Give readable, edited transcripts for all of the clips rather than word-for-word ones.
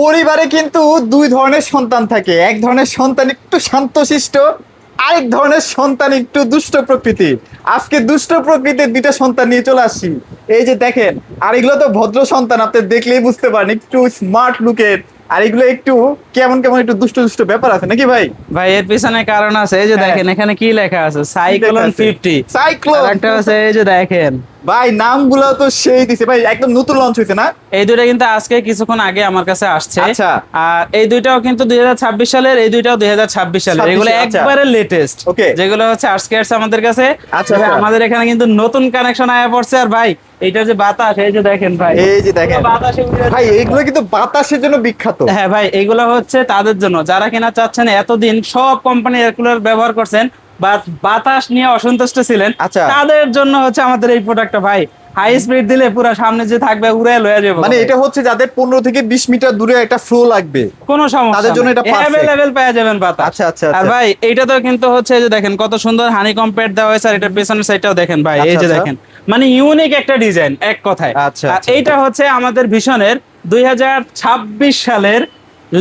পরিবারে কিন্তু দুই ধরনের সন্তান থাকে, এক ধরনের সন্তান একটু শান্তশিষ্ট, আরেক ধরনের সন্তান একটু দুষ্ট প্রকৃতির। আজকে দুষ্ট প্রকৃতির দুইটা সন্তান নিয়ে চলে আসছি। এই যে দেখেন, আর এগুলো তো ভদ্র সন্তান, আপনি দেখলেই বুঝতে পারেন একটু স্মার্ট লুকের, আর এগুলো একটু কেমন কেমন একটু দুষ্ট দুষ্ট ব্যাপার আছে নাকি ভাই? ভাই এর পিছনে কারণ আছে, এই যে হ্যাঁ। দেখেন এখানে কি লেখা আছে, সাইক্লোন 50। সাইক্লোন, একটা আছে এই যে দেখেন, ভাই নামগুলো তো সেই দিছে ভাই, একদম নতুন লঞ্চ হয়েছে না? এই দুইটা কিন্তু আজকে কিছুক্ষণ আগে আমার কাছে আসছে। আচ্ছা। আর এই দুইটাও কিন্তু 2026 সালের, এই দুইটাও 2026 সালের, এগুলো আচ্ছা। একবারে লেটেস্ট। ওকে। যেগুলো হচ্ছে আজকে আসছে আমাদের কাছে। আচ্ছা, তবে আচ্ছা। আমাদের এখানে কিন্তু নতুন কানেকশন আয়া পড়ছে। আর ভাই এইটা যে বাতাস, এই যে দেখেন ভাই, এই যে দেখেন পুরো বাতাসে উড়ে ভাই, যাচ্ছে। এইগুলো কিন্তু বাতাসের জন্য বিখ্যাত। হ্যাঁ ভাই, এগুলো হচ্ছে তাদের জন্য যারা কিনা চাচ্ছেন, এতদিন সব কোম্পানি এয়ার কুলার ব্যবহার করছেন বা বাতাস নিয়ে অসন্তুষ্ট ছিলেন, আচ্ছা। তাদের জন্য হচ্ছে আমাদের এই প্রোডাক্টটা। ভাই হাই স্পিড দিলে পুরো সামনে যে থাকবে উড়ে লয়ে যাবে। মানে এটা হচ্ছে যাদের 15 থেকে 20 মিটার দূরে একটা ফ্লো লাগবে, কোনো সমস্যা তাদের জন্য এটা perfect। अवेलेबल পেয়ে যাবেন বাতাস। আচ্ছা, আচ্ছা, আর আচ্ছা। ভাই এইটা তো কিন্তু হচ্ছে এই যে দেখেন কত সুন্দর হানি কম্পেট দেওয়া হয়েছে। আর এটার পেছনের সাইডটাও দেখেন ভাই, এই আচ্ছা, যে আচ্ছা। দেখেন, মানে ইউনিক একটা ডিজাইন এক কথায়। আচ্ছা, আর আচ্ছা। এইটা হচ্ছে আমাদের ভিশনের 2026 সালের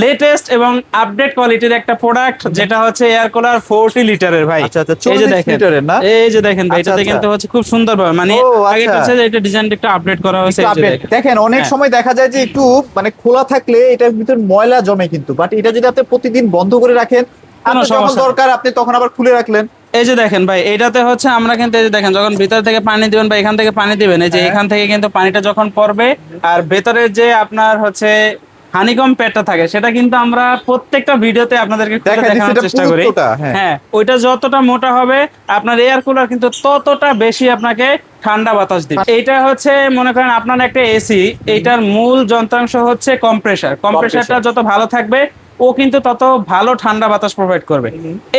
লেটেস্ট এবং আপডেট কোয়ালিটির একটা প্রোডাক্ট, যেটা হচ্ছে এয়ার কুলার 40 লিটারের ভাই। আচ্ছা, আচ্ছা, এই যে 40 দেখেন, লিটারের না? এই যে দেখেন ভাই, আচ্ছা, এটাতে আচ্ছা। কিন্তু হচ্ছে খুব সুন্দর ভাবে, মানে ও, আগে আচ্ছা। হচ্ছে যে এটা ডিজাইনটা একটু আপডেট করা হয়েছে। একটু এই যে update। দেখেন অনেক হ্যাঁ। সময় দেখা যায় যে একটু মানে খোলা থাকলে এটার ভিতর ময়লা জমে, কিন্তু বাট এটা যদি আপনি প্রতিদিন বন্ধ করে রাখেন, কোনো আপনার যখন সমস্যা নেই। দরকার আপনি তখন আবার খুলে রাখলেন। এই যে দেখেন ভাই, এটাতে হচ্ছে আমরা কিন্তু এই যে দেখেন, যখন ভিতর থেকে পানি দিবেন বা এখান থেকে পানি দিবেন, এই যে হ্যাঁ। এখান থেকে কিন্তু পানিটা যখন পড়বে, আর ভেতরের যে আপনার হচ্ছে হানিকম প্যাডটা থাকে, সেটা কিন্তু আমরা প্রত্যেকটা ভিডিওতে আপনাদেরকে খুলে দেখা দিচ্ছে দেখানোর এটা চেষ্টা করি। পুরুত্বটা, হ্যাঁ। হ্যাঁ, ওইটা যতটা মোটা হবে আপনার এয়ার কুলার কিন্তু ততটা বেশি আপনাকে ঠান্ডা বাতাস দিবে। এইটা হচ্ছে মনে করেন আপনার একটা এসি, এইটার মূল যন্ত্রাংশ হচ্ছে কম্প্রেসার। কম্প্রেসারটা যত ভালো থাকবে, ও কিন্তু তত ভালো ঠান্ডা বাতাস প্রোভাইড করবে।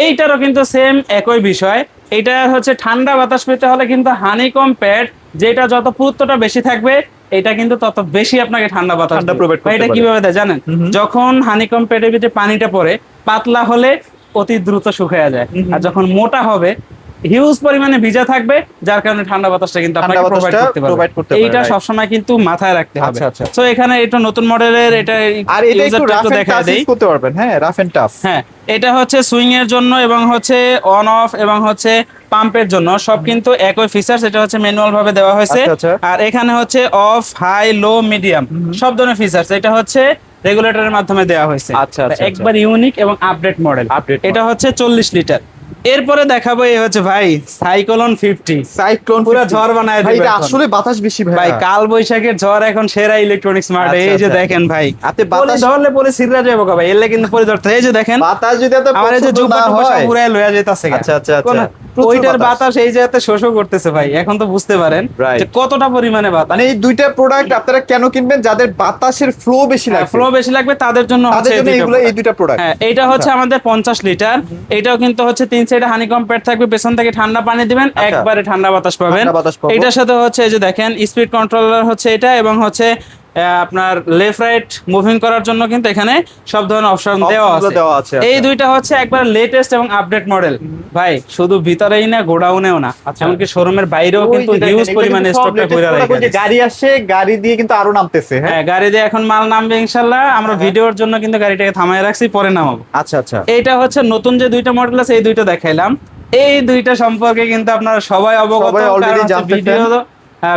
এইটারও কিন্তু সেম একই বিষয়। এটা হচ্ছে ঠান্ডা বাতাস পেতে হলে কিন্তু হানিকম প্যাড, যেটা যত পুরুত্বটা বেশি থাকবে, এটা কিন্তু তত বেশি আপনাকে ঠান্ডা বাতাস ঠান্ডা দিবে। provide ভাই, করতে এটা পারে। কিভাবে দেয় জানেন? যখন হানিকম প্যাডের ভিতরে পানিটা পড়ে, পাতলা হলে অতি দ্রুত শুকিয়ে যায়। আর যখন মোটা হবে, হিউজ পরিমাণে ভিজা থাকবে, যার কারণে ঠান্ডা বাতাসটা কিন্তু ঠান্ডা আপনাকে প্রোভাইড বাতাসটা করতে provide করতে পারবে। পারে, এইটা right। সবসময় কিন্তু মাথায় রাখতে হবে। আচ্ছা, আচ্ছা। তো এখানে এটা নতুন মডেলের, এটা আর এটা একটু user টা রাফ এন্ড দেখায় টাফ দেই। ইউজ করতে পারবেন, হ্যাঁ, রাফ এন্ড টাফ। হ্যাঁ, এটা হচ্ছে সুইং এর জন্য এবং হচ্ছে অন অফ এবং হচ্ছে পাম্পের জন্য সব কিন্তু একই ফিচার্স। এটা হচ্ছে ম্যানুয়াল ভাবে দেওয়া হয়েছে। আচ্ছা, আচ্ছা। আর এখানে হচ্ছে অফ, হাই, লো, মিডিয়াম সব ধরনের ফিচার্স এটা হচ্ছে রেগুলেটরের মাধ্যমে দেওয়া হয়েছে। আচ্ছা, আচ্ছা, একবার ইউনিক এবং আপডেট মডেল। Update এটা হচ্ছে 40 লিটার। এরপরে দেখাবো এই হচ্ছে ভাই সাইক্লোন 50। সাইক্লোন পুরা ঝড় বানায় ভাই, দিবে এটা এখন। আসলে বাতাস বেশি ভাই। ভাই কাল বৈশাখের ঝড় এখন সেরা ইলেকট্রনিক্স স্মার্ট। আচ্ছা, এই যে আচ্ছা। দেখেন ভাই, আপনি পলি বাতাস ধরলে পরে সিররা যাবো ভাই, এলে কিন্তু পরে ধরতে। এই যে দেখেন, বাতাস যদি এত আমার এই যে পছন্দ জুপা না টুপা সব হয়। উড়ায় লইয়া যাইতাছে গা। আচ্ছা, আচ্ছা, আচ্ছা। কোন- প্রচুর ওইটার বাতাস। বাতাস এই যে এত শোষও করতেছে ভাই, এখন তো বুঝতে পারেন Right। যে কতটা পরিমাণে বাতাস। মানে এই দুইটা প্রোডাক্ট আপনারা কেন কিনবেন? যাদের বাতাসের ফ্লো বেশি লাগবে, ফ্লো বেশি লাগবে তাদের জন্য তাদের হচ্ছে জন্য এই দুইটা প্রোডাক্ট। হ্যাঁ, এইটা হচ্ছে আমাদের 50 লিটার। এটাও কিন্তু হচ্ছে তিন সাইডে হানিকম প্যাড থাকবে, পেছন থেকে ঠান্ডা পানি দিবেন, আচ্ছা। একবারে ঠান্ডা বাতাস পাবেন। ঠান্ডা বাতাস পাবো। এটার সাথে হচ্ছে এই যে দেখেন স্পিড কন্ট্রোলার হচ্ছে এটা, এবং হচ্ছে আপনার লেফট রাইট মুভিং করার জন্য কিন্তু এখানে সব ধরনের অপশন দেওয়া Option গুলো দেওয়া আছে, আছে। এই আচ্ছা। দুইটা হচ্ছে একবার লেটেস্ট এবং আপডেট মডেল। ভাই শুধু ভিতরেই না, গোডাউনেও না, আচ্ছা। এমনকি শোরুমের বাইরেও ওই কিন্তু যে দেখেন, হিউজ এগুলো পরিমাণে কিন্তু সব স্টকটা latest কইরা product, ওই যে রাখা। গাড়ি আসছে, গাড়ি দিয়ে কিন্তু আরো নামতেছে, হ্যাঁ। হ্যাঁ, গাড়ি দিয়ে এখন মাল নামবে ইনশাল্লাহ। আমরা ভিডিওর জন্য কিন্তু গাড়িটাকে থামায় রাখছি, পরে নামাবো। আচ্ছা, আচ্ছা। এইটা হচ্ছে নতুন যে দুইটা মডেল আছে, এই দুইটা দেখাইলাম। এই দুইটা সম্পর্কে কিন্তু আপনারা সবাই অবগত, সবাই already কারণ হচ্ছে জানতেছেন। ভিডিও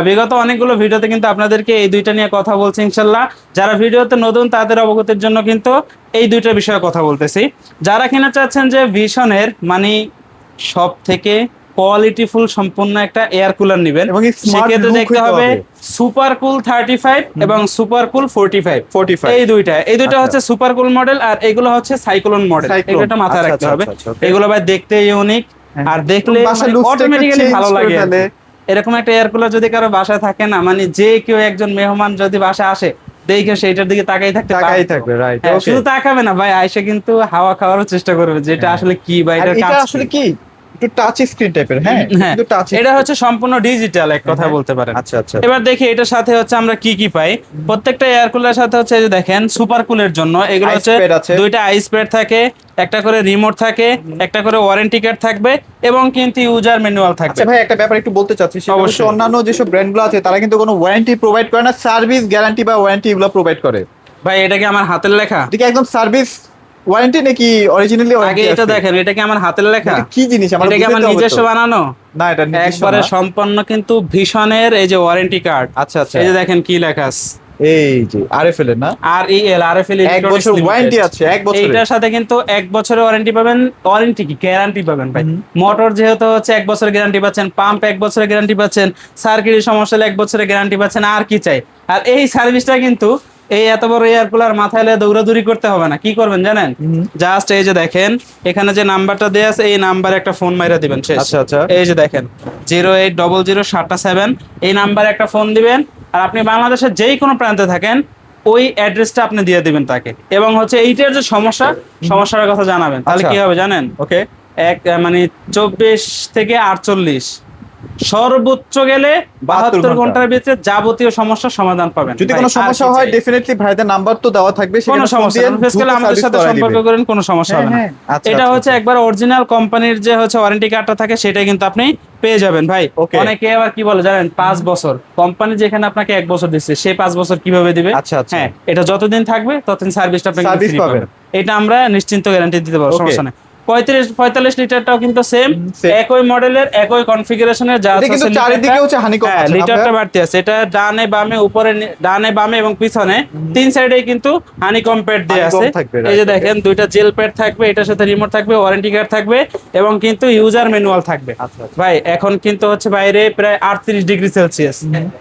বিগত অনেকগুলো ভিডিওতে কিন্তু আপনাদেরকে এই দুইটা নিয়ে কথা বলছি ইনশাল্লাহ। যারা ভিডিওতে নতুন তাদের অবগতির জন্য কিন্তু এই দুইটা বিষয়ে কথা বলতেছি। যারা কিনা চাচ্ছেন যে ভিশনের মানে সব থেকে কোয়ালিটিফুল সম্পূর্ণ একটা এয়ার কুলার নেবেন, এবং smart সেক্ষেত্রে look দেখতে হইতে হবে হবে। সুপার কুল 35 এবং সুপার কুল 45। 45 এই দুইটা আচ্ছা। হচ্ছে সুপার কুল মডেল, আর এগুলো হচ্ছে সাইক্লোন মডেল। Cyclone। এটা মাথায় আচ্ছা, রাখতে আচ্ছা, হবে। আচ্ছা, okay। এগুলো ভাই দেখতে ইউনিক, আর দেখলে বাসার looks টা একটু অটোমেটিক্যালি change ভালো করে লাগে। ফেলে। এরকম একটা এয়ার কুলার যদি কারো বাসায় থাকে না, মানে যে কেউ একজন মেহমান যদি বাসায় আসে, দেখে সেইটার দিকে তাকাই থাকতে তাকাই বাধ্য। থাকবে, right, হ্যাঁ, okay। শুধু তাকাবে না ভাই, আইসে কিন্তু হাওয়া খাওয়ারও চেষ্টা করবে, যেটা আসলে কি বা আর এটার এটা কাজ আসলে কি। কি একটু টাচ স্ক্রিন টাইপের, হ্যাঁ, হ্যাঁ, কিন্তু টাচ। এটা হচ্ছে সম্পূর্ণ ডিজিটাল এক কথা হ্যাঁ। বলতে পারেন। আচ্ছা, আচ্ছা। এবার দেখি এটার সাথে হচ্ছে আমরা কি কি পাই। প্রত্যেকটা এয়ার কুলারের সাথে হচ্ছে এই যে দেখেন সুপার কুলের জন্য এগুলো Ice হচ্ছে pad আছে। দুইটা আইস প্যাড থাকে, একটা করে রিমোট থাকে, একটা করে ওয়ারেন্টি কার্ড থাকবে, এবং কিন্তু ইউজার ম্যানুয়াল থাকবে। আচ্ছা ভাই, একটা ব্যাপার একটু বলতে চাচ্ছি, সেটা হচ্ছে অবশ্যই। অন্যান্য যেসব ব্র্যান্ডগুলো আছে তারা কিন্তু কোনো ওয়ারেন্টি প্রোভাইড করে না, সার্ভিস গ্যারান্টি বা ওয়ারেন্টি এগুলো প্রোভাইড করে। ভাই এটা কি আমার হাতের লেখা? এটা কি একদম সার্ভিস ওয়ারেন্টি নাকি অরিজিনালি আগে ওয়ারেন্টি এটা দেখেন, এটা কি আমার হাতের লেখা? কি জিনিস আমার এটা কি আমার নিজস্ব বানানো? না, এটা নিজস্ব একবারে না। সম্পন্ন কিন্তু ভীষণের এই যে ওয়ারেন্টি কার্ড। আচ্ছা আচ্ছা, এই যে দেখেন কি লেখা আছে, এই যে আরএফএল এর না, REL এক বছর ওয়ারেন্টি আছে, এক বছর। এইটার সাথে কিন্তু 1 বছরের ওয়ারেন্টি পাবেন। ওয়ারেন্টি কি, গ্যারান্টি পাবেন ভাই। মোটর যেহেতু হচ্ছে 1 বছরের গ্যারান্টি পাচ্ছেন, পাম্প 1 বছরের গ্যারান্টি পাচ্ছেন, সার্কিটের সমস্যা হলে 1 বছরের গ্যারান্টি পাচ্ছেন, আর কি চাই। আর এই সার্ভিসটা কিন্তু এই এত বড় এয়ার কুলার মাথায় নিয়ে দৌড়াদৌড়ি করতে হবে না। কি করবেন জানেন? জাস্ট এই যে দেখেন এখানে যে নাম্বারটা দেয়া আছে, এই নাম্বারে একটা ফোন মাইরা দিবেন, শেষ। আচ্ছা আচ্ছা, এই যে দেখেন 08007 এই নাম্বারে একটা ফোন দিবেন, আর আপনি বাংলাদেশের যেই কোনো প্রান্তে থাকেন ওই অ্যাড্রেসটা আপনি দিয়ে দিবেন তাকে, এবং হচ্ছে এইটার যে সমস্যার কথা জানাবেন। তাহলে আচ্ছা। কি হবে জানেন? ওকে, মানে 24 থেকে 48, সর্বোচ্চ গেলে 72 ঘন্টার ভিতরে যাবতীয় সমস্যার সমাধান পাবেন। যদি ভাই, কোনো আর সমস্যা কি হয় চাই? ডেফিনেটলি ভাইদের নাম্বার তো দেওয়া থাকবে, কোনো সেখানে ফোন সমস্যা দিয়ে না, বিশেষ করে দ্রুত আমাদের সার্ভিস সাথে করায় সম্পর্ক দিবে। করেন, কোনো সমস্যা হবে না। হ্যাঁ, আচ্ছা, এটা আচ্ছা, হচ্ছে আচ্ছা। একবার অরিজিনাল কোম্পানির যে হচ্ছে ওয়ারেন্টি কার্ডটা থাকে সেটাই কিন্তু আপনি পেয়ে যাবেন ভাই। Okay. অনেকে আবার কি বলে জানেন, 5 বছর কোম্পানি যেখানে আপনাকে 1 বছর দিচ্ছে, সেই 5 বছর কিভাবে দিবে? আচ্ছা, আচ্ছা। হ্যাঁ, এটা যতদিন থাকবে ততদিন সার্ভিসটা আপনি সার্ভিস ফ্রি পাবেন। পাবেন। এটা আমরা নিশ্চিন্ত গ্যারান্টি দিতে পারবো, Okay. সমস্যা নেই। 45 লিটারটাও কিন্তু সেম, same। একই মডেলের, একই কনফিগারেশনের, যা এটা কিন্তু চারিদিকে হচ্ছে হানিকম আছে না লিটারটা ভাইয়া? বাড়তি আছে। এটা ডানে বামে উপরে ডানে বামে এবং পিছনে 3 সাইডেই কিন্তু হানিকম প্যাড দেয়া আছে। Honeycomb থাকবে, এই যে right, দেখেন দুইটা জেল প্যাড থাকবে, এটার সাথে রিমোট থাকবে, ওয়ারেন্টি কার্ড থাকবে, এবং কিন্তু ইউজার ম্যানুয়াল থাকবে। আচ্ছা, আচ্ছা। ভাই এখন কিন্তু হচ্ছে বাইরে প্রায় 38 ডিগ্রি সেলসিয়াস,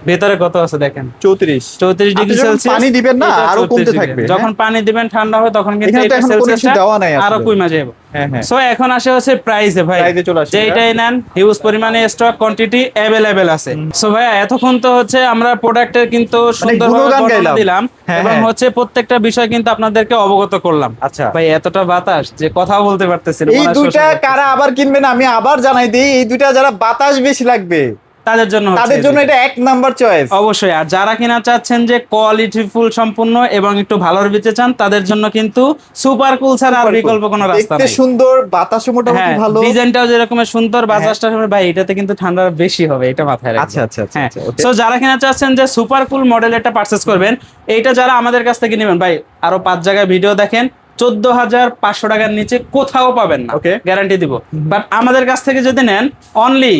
ভেতরে কত আছে দেখেন, 34 ডিগ্রি আপনি যখন সেলসিয়াস। পানি দিবেন না, আরো কমতে থাকবে, যখন পানি দিবেন ঠান্ডা হবে তখন কিন্তু এখানে তো এটা এখন কোনো কিছু সেলসিয়াসটা দেওয়া নাই আসলে। আরো কমে যাবে। হ্যাঁ হ্যাঁ, সো এখন আসে হচ্ছে প্রাইসে ভাই, Price এ চলে আসি, যেটাই নেন হিউজ পরিমাণে স্টক কোয়ান্টিটি अवेलेबल আছে। সো ভাই এতক্ষণ তো হচ্ছে আমরা প্রোডাক্টের কিন্তু সুন্দরভাবে গুণগান বর্ণনা গাইলাম। দিলাম, হ্যাঁ, এবং হ্যাঁ। হচ্ছে প্রত্যেকটা বিষয় কিন্তু আপনাদেরকে অবগত করলাম। আচ্ছা। ভাই এতটা বাতাস যে কথাও বলতে পারতেছি না, এই মনে হয় দুইটা শ্বশুর বাড়ি। কারা আবার কিনবেন আমি আবার জানাই দিই, এই দুইটা যারা বাতাস বেশি লাগবে তাদের জন্য হচ্ছে তাদের এই জন্য দুইটা। এটা 1 নাম্বার চয়েস। অবশ্যই। আর যারা কিনা চাচ্ছেন যে কোয়ালিটি ফুল সম্পূর্ণ এবং একটু ভালোর ভিতরে চান, তাদের জন্য কিন্তু সুপার কুল ছাড়া আর বিকল্প কোনো রাস্তা দেখতে নেই। সুন্দর, বাতাসও মোটামুটি হ্যাঁ, ভালো। ডিজাইনটাও যেরকম সুন্দর, বাজাজটা ভাই এটাতে কিন্তু ঠান্ডা বেশি হবে, এটা মাথায় রাখবেন। আচ্ছা আচ্ছা আচ্ছা হ্যাঁ, আচ্ছা, okay। সো যারা কিনা চাচ্ছেন যে সুপার কুল মডেল এটা পারচেজ করবেন, এইটা যারা আমাদের কাছ থেকে নেবেন ভাই, আরো 5 জায়গায় ভিডিও দেখেন, 14,500 টাকার নিচে কোথাও পাবেন না, Okay। গ্যারান্টি দিব। বাট আমাদের কাছ থেকে যদি নেন অনলি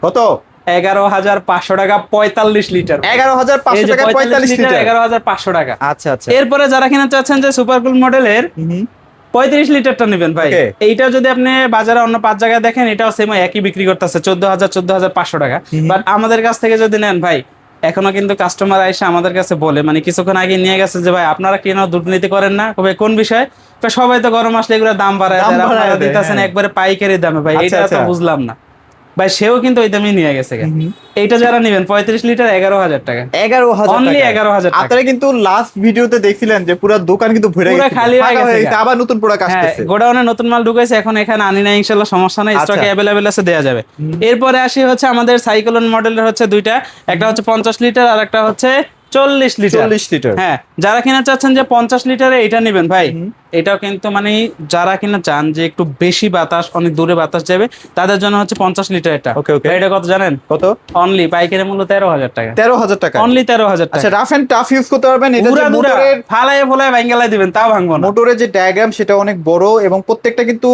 কত? 11,500 টাকা 45 লিটার। 11,500 টাকা 45 লিটার। 11,500 টাকা। আচ্ছা আচ্ছা, এরপরে যারা কিনা চাচ্ছেন যে সুপার কুল মডেলের 35 লিটারটা নেবেন ভাই, Okay। এইটা যদি আপনি বাজারে অন্য 5 জায়গায় দেখেন, এটাও সেম একই বিক্রি করতেছে 14,500 টাকা। বাট আমাদের কাছ থেকে যদি নেন ভাই, এখনো কিন্তু কাস্টমার এসে আমাদের কাছে বলে, মানে কিছুক্ষণ আগে নিয়ে গেছে যে ভাই আপনারা কেন দুর্নীতি করেন না, কবে কোন বিষয়, তো সবাই তো গরম আসলে এগুলো দাম বাড়ায় দাম দেয়, বাড়ায় আপনারা দেয়, দিতেছেন হ্যাঁ। একবারে পাইকারি দামে ভাই, আচ্ছা, এটা তো আচ্ছা। বুঝলাম না ভাই। সেও কিন্তু ওই দামই নিয়ে গেছে। এইটা যারা নেবেন 35 লিটার 11,000 টাকা, 11,000 Only টাকা। 11,000 টাকা। আপনারা কিন্তু লাস্ট ভিডিওতে দেখছিলেন যে পুরো দোকান কিন্তু ভরে পুরো গেছে, খালি হয়ে ফাঁকা গেছে। গেছে, আবার নতুন প্রোডাক্ট হ্যাঁ, আসতেছে। গোডাউনে নতুন মাল ঢুকেছে, এখন এখানে আনি না, ইনশাআল্লাহ সমস্যা নাই, আচ্ছা। স্টকে अवेलेबल আছে, দেয়া যাবে। এরপরে আসি হচ্ছে আমাদের সাইক্লোন মডেলের হচ্ছে দুইটা, একটা হচ্ছে 50 লিটার আর একটা হচ্ছে 40 লিটার। 40 লিটার। হ্যাঁ, যারা কিনা চাচ্ছেন যে 50 লিটারে এটা নেবেন ভাই, এটাও কিন্তু মানে যারা কিনা চান যে একটু বেশি বাতাস, অনেক দূরে বাতাস যাবে, তাদের জন্য হচ্ছে 50 লিটার এটা। Okay, okay। এটা কত জানেন? কত? অনলি পাইকারি মূল্য 13,000 টাকা। 13,000 টাকা। অনলি 13,000 আচ্ছা, টাকা। রাফ এন্ড টাফ ইউজ করতে পারবেন। এটা যে পুরা দুরা মোটরের ফালায় ফলায় ভাঙ্গালাই দিবেন, তাও ভাঙবো না। মোটরের যে ডায়াগ্রাম সেটা অনেক বড় এবং প্রত্যেকটা কিন্তু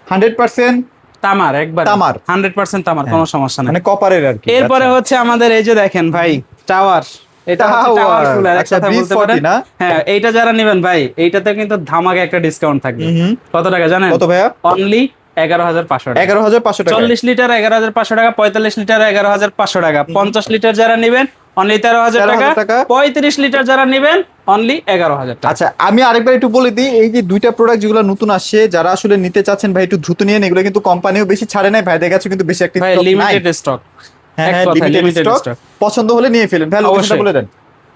100% তামার, একবার তামার। 100% তামার, কোনো সমস্যা নাই। মানে কপারের আর কি। এরপরে আচ্ছা। হচ্ছে আমাদের এই যে দেখেন ভাই টাওয়ার, এটা হচ্ছে Tower, টাওয়ার কুলার, এক আচ্ছা, কথা বলতে B40 পারেন। না? হ্যাঁ, এইটা যারা নেবেন ভাই, এইটাতে কিন্তু ধামাকা একটা ডিসকাউন্ট থাকবে। কত টাকা জানেন? কত ভাইয়া? অনলি 11,500 টাকা। 11,500 টাকা। 40 লিটার 11,500 টাকা, 45 লিটার 11,500 টাকা, 50 লিটার যারা নেবেন অনলি 13,000 টাকা, 13,000 টাকা। 35 লিটার যারা নেবেন অনলি 11,000 টাকা। আচ্ছা, আমি আরেকবার একটু বলে দিই, এই যে দুইটা প্রোডাক্ট যেগুলো নতুন আসছে, যারা আসলে নিতে চাচ্ছেন ভাই একটু দ্রুত নিয়ে, এগুলো কিন্তু কোম্পানিও বেশি ছাড়ে নাই, ভাইদের কাছে কিন্তু বেশি একটা ভাই stock নাই। লিমিটেড স্টক, হ্যাঁ এক হ্যাঁ, কথায় limited লিমিটেড stock। স্টক। পছন্দ হলে নিয়ে ফেলেন ভাই, লোকেশনটা অবশ্যই। বলে দেন।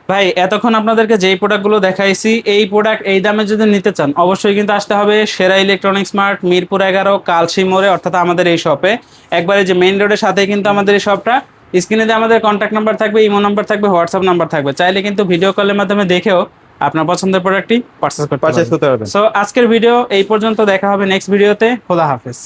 ভাই এতক্ষণ আপনাদেরকে যেই প্রোডাক্টগুলো দেখাইছি, এই প্রোডাক্ট এই দামে যদি নিতে চান অবশ্যই কিন্তু আসতে হবে সেরা ইলেকট্রনিক্স মার্ট, মিরপুর 11, কালশি মোড়ে, অর্থাৎ আমাদের এই শপে একবারে যে মেইন রোডের সাথে কিন্তু আমাদের এই শপটা। স্ক্রিনে দিয়ে আমাদের কন্ট্যাক্ট নাম্বার থাকবে, ইমো নাম্বার থাকবে, হোয়াটসঅ্যাপ নাম্বার থাকবে, চাইলে কিন্তু ভিডিও কলের মাধ্যমে দেখেও আপনার পছন্দের প্রোডাক্টটি পারচেজ করতে পারচেজ করতে পারবেন। সো আজকের ভিডিও এই পর্যন্ত, দেখা হবে নেক্সট ভিডিওতে। খোদা হাফেজ।